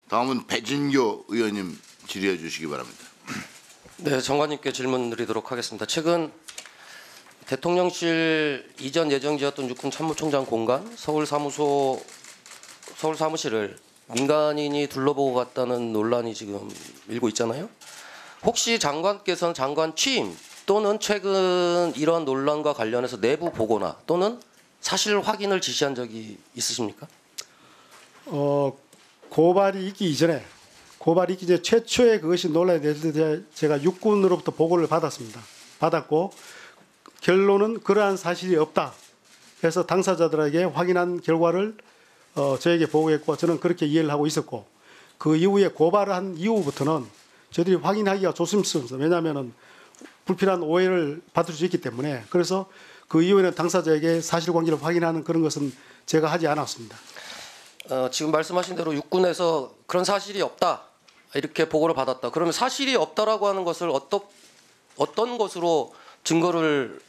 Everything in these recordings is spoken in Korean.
다음은 배진교 의원님 질의해 주시기 바랍니다. 네, 장관님께 질문 드리도록 하겠습니다. 최근 대통령실 이전 예정지었던 육군 참모총장 공간 서울 사무실을 민간인이 둘러보고 갔다는 논란이 지금 일고 있잖아요. 혹시 장관께서는 장관 취임 또는 최근 이런 논란과 관련해서 내부 보고나 또는 사실 확인을 지시한 적이 있으십니까? 고발이 있기 이전에 최초의 그것이 논란이 될 때 제가 육군으로부터 보고를 받았고 결론은 그러한 사실이 없다 해서 당사자들에게 확인한 결과를 저에게 보고했고 저는 그렇게 이해를 하고 있었고 그 이후에 고발을 한 이후부터는 저희들이 확인하기가 조심스럽습니다. 왜냐하면 불필요한 오해를 받을 수 있기 때문에 그래서 그 이후에는 당사자에게 사실관계를 확인하는 그런 것은 제가 하지 않았습니다. 지금 말씀하신 대로 육군에서 그런 사실이 없다 이렇게 보고를 받았다. 그러면 사실이 없다라고 하는 것을 어떤 것으로 증거를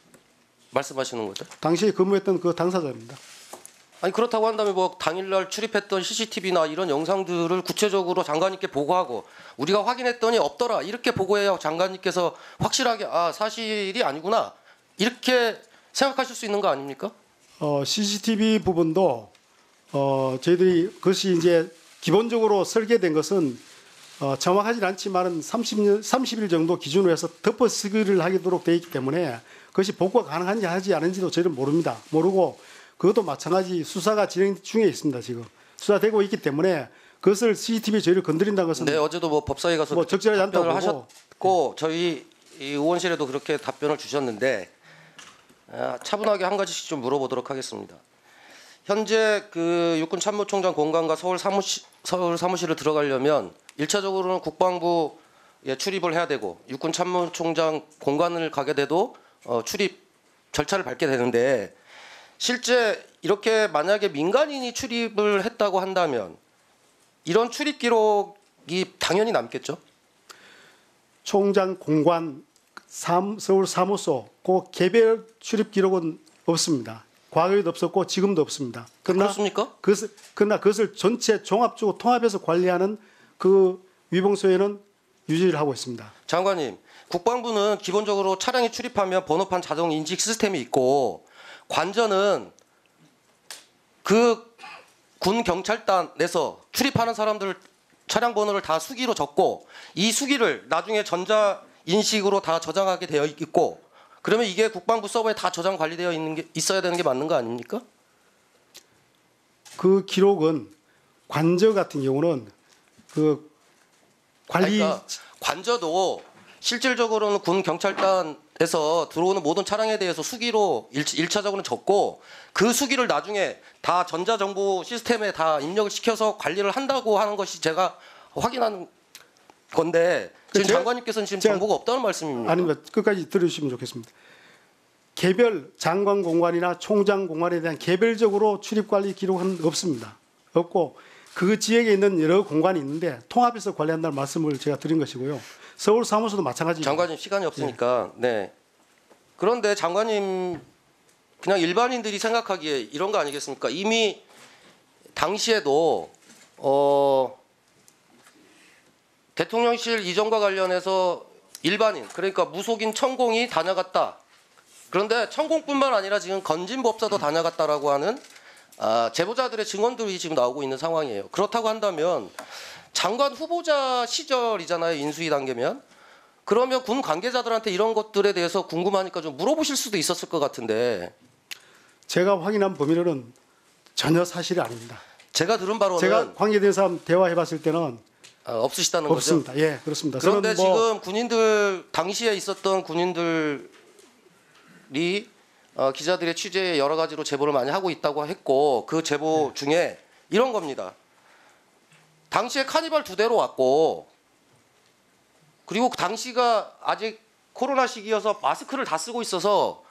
말씀하시는 거죠? 당시에 근무했던 그 당사자입니다. 아니 그렇다고 한다면 뭐 당일날 출입했던 CCTV나 이런 영상들을 구체적으로 장관님께 보고하고 우리가 확인했더니 없더라 이렇게 보고해야 장관님께서 확실하게 아 사실이 아니구나 이렇게 생각하실 수 있는 거 아닙니까? CCTV 부분도 저희들이 그것이 이제 기본적으로 설계된 것은 정확하진 않지만은 30일 정도 기준으로 해서 덮어쓰기를 하도록 되어 있기 때문에 그것이 복구가 가능한지 하지 않은지도 저희는 모르고 그것도 마찬가지 수사가 진행 중에 있습니다. 지금 수사되고 있기 때문에 그것을 CCTV 저희를 건드린다는 것은 네 어제도 뭐 법사위 가서 뭐 적절하지 않다고 답변을 보고 하셨고 저희 이 의원실에도 그렇게 답변을 주셨는데 차분하게 한 가지씩 좀 물어보도록 하겠습니다. 현재 그 육군 참모총장 공간과 서울 사무실을 들어가려면 1차적으로는 국방부에 출입을 해야 되고 육군 참모총장 공간을 가게 돼도 출입 절차를 밟게 되는데 실제 이렇게 만약에 민간인이 출입을 했다고 한다면 이런 출입 기록이 당연히 남겠죠? 총장 공관 서울 사무소 그 개별 출입 기록은 없습니다. 과거에도 없었고 지금도 없습니다. 그렇습니까? 그러나 그것을 전체 종합적으로 통합해서 관리하는 그 위봉소에는 유지를 하고 있습니다. 장관님, 국방부는 기본적으로 차량이 출입하면 번호판 자동 인식 시스템이 있고 관저는 그 군 경찰단에서 출입하는 사람들 차량 번호를 다 수기로 적고 이 수기를 나중에 전자 인식으로 다 저장하게 되어 있고 그러면 이게 국방부 서버에 다 저장 관리되어 있어야 되는 게 맞는 거 아닙니까? 그 기록은 관저 같은 경우는 그 관리 그러니까 관저도 실질적으로는 군 경찰단에서 들어오는 모든 차량에 대해서 수기로 1차적으로는 적고 그 수기를 나중에 다 전자정보 시스템에 다 입력을 시켜서 관리를 한다고 하는 것이 제가 확인한 건데 지금 장관님께서는 지금 정보가 없다는 말씀입니까? 아닙니다. 끝까지 들으시면 좋겠습니다. 개별 장관 공관이나 총장 공관에 대한 개별적으로 출입 관리 기록은 없습니다. 없고 그 지역에 있는 여러 공간이 있는데 통합해서 관리한다는 말씀을 제가 드린 것이고요. 서울 사무소도 마찬가지입니다. 장관님 시간이 없으니까 네. 그런데 장관님 그냥 일반인들이 생각하기에 이런 거 아니겠습니까? 이미 당시에도 대통령실 이전과 관련해서 일반인 그러니까 무속인 천공이 다녀갔다. 그런데 천공뿐만 아니라 지금 건진법사도 다녀갔다라고 하는 제보자들의 증언들이 지금 나오고 있는 상황이에요. 그렇다고 한다면 장관 후보자 시절이잖아요. 인수위 단계면. 그러면 군 관계자들한테 이런 것들에 대해서 궁금하니까 좀 물어보실 수도 있었을 것 같은데. 제가 확인한 범위로는 전혀 사실이 아닙니다. 제가 들은 바로는 제가 관계된 사람 대화해봤을 때는 없으시다는 없습니다. 거죠? 예, 그렇습니다. 그런데 지금 군인들 당시에 있었던 군인들이 기자들의 취재에 여러 가지로 제보를 많이 하고 있다고 했고 그 제보 중에 이런 겁니다. 당시에 카니발 2대로 왔고 그리고 당시가 아직 코로나 시기여서 마스크를 다 쓰고 있어서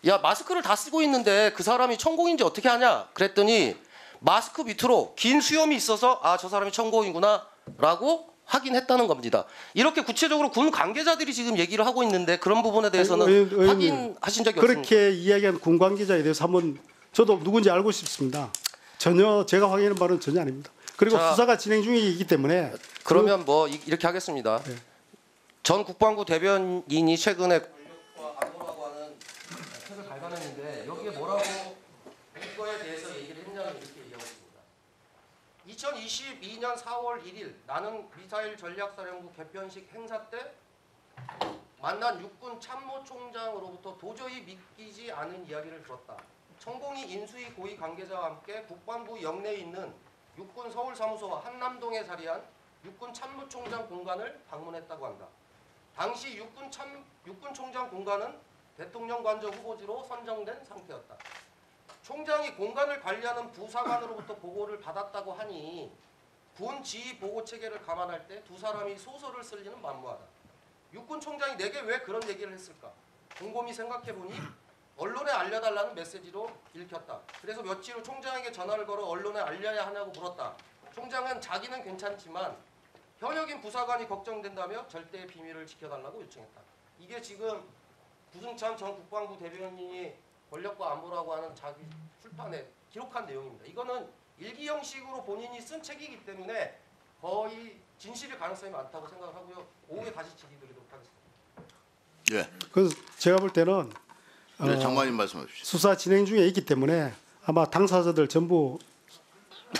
야 마스크를 다 쓰고 있는데 그 사람이 천공인지 어떻게 하냐 그랬더니 마스크 밑으로 긴 수염이 있어서 아 저 사람이 천공이구나 라고 확인했다는 겁니다. 이렇게 구체적으로 군 관계자들이 지금 얘기를 하고 있는데 그런 부분에 대해서는 확인하신 적이 없습니까? 그렇게 이야기한 군 관계자에 대해서 한번 저도 누군지 알고 싶습니다. 전혀 제가 확인한 바는 전혀 아닙니다. 그리고 자, 수사가 진행 중이기 때문에 그러면 뭐 이렇게 하겠습니다. 네. 전 국방부 대변인이 최근에 권력과 안보라고 하는 책을 발간했는데 여기에 뭐라고 이거에 대해서 얘기를 했냐면 이렇게 얘기하고 있습니다. 2022년 4월 1일 나는 미사일 전략사령부 개편식 행사 때 만난 육군 참모총장으로부터 도저히 믿기지 않은 이야기를 들었다. 천공이 인수위 고위 관계자와 함께 국방부 영내에 있는 육군 서울사무소와 한남동에 자리한 육군 참모총장 공간을 방문했다고 한다. 당시 육군 총장 공간은 대통령 관저 후보지로 선정된 상태였다. 총장이 공간을 관리하는 부사관으로부터 보고를 받았다고 하니 군 지휘 보고 체계를 감안할 때 두 사람이 소설을 쓸 리는 만무하다. 육군 총장이 내게 왜 그런 얘기를 했을까? 곰곰이 생각해보니 언론에 알려달라는 메시지로 읽혔다. 그래서 며칠 후 총장에게 전화를 걸어 언론에 알려야 하냐고 물었다. 총장은 자기는 괜찮지만 현역인 부사관이 걱정된다며 절대의 비밀을 지켜달라고 요청했다. 이게 지금 구승찬 전 국방부 대변인이 권력과 안보라고 하는 자기 출판에 기록한 내용입니다. 이거는 일기 형식으로 본인이 쓴 책이기 때문에 거의 진실일 가능성이 많다고 생각하고요. 오후에 다시 질의드리도록 하겠습니다. 예. 그래서 제가 볼 때는 네, 장관님 말씀하십시오. 수사 진행 중에 있기 때문에 아마 당사자들 전부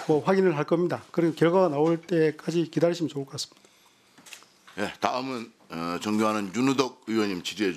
뭐 확인을 할 겁니다. 그런 결과가 나올 때까지 기다리시면 좋을 것 같습니다. 예, 다음은 존경하는 윤우덕 의원님 질의해 주십시오.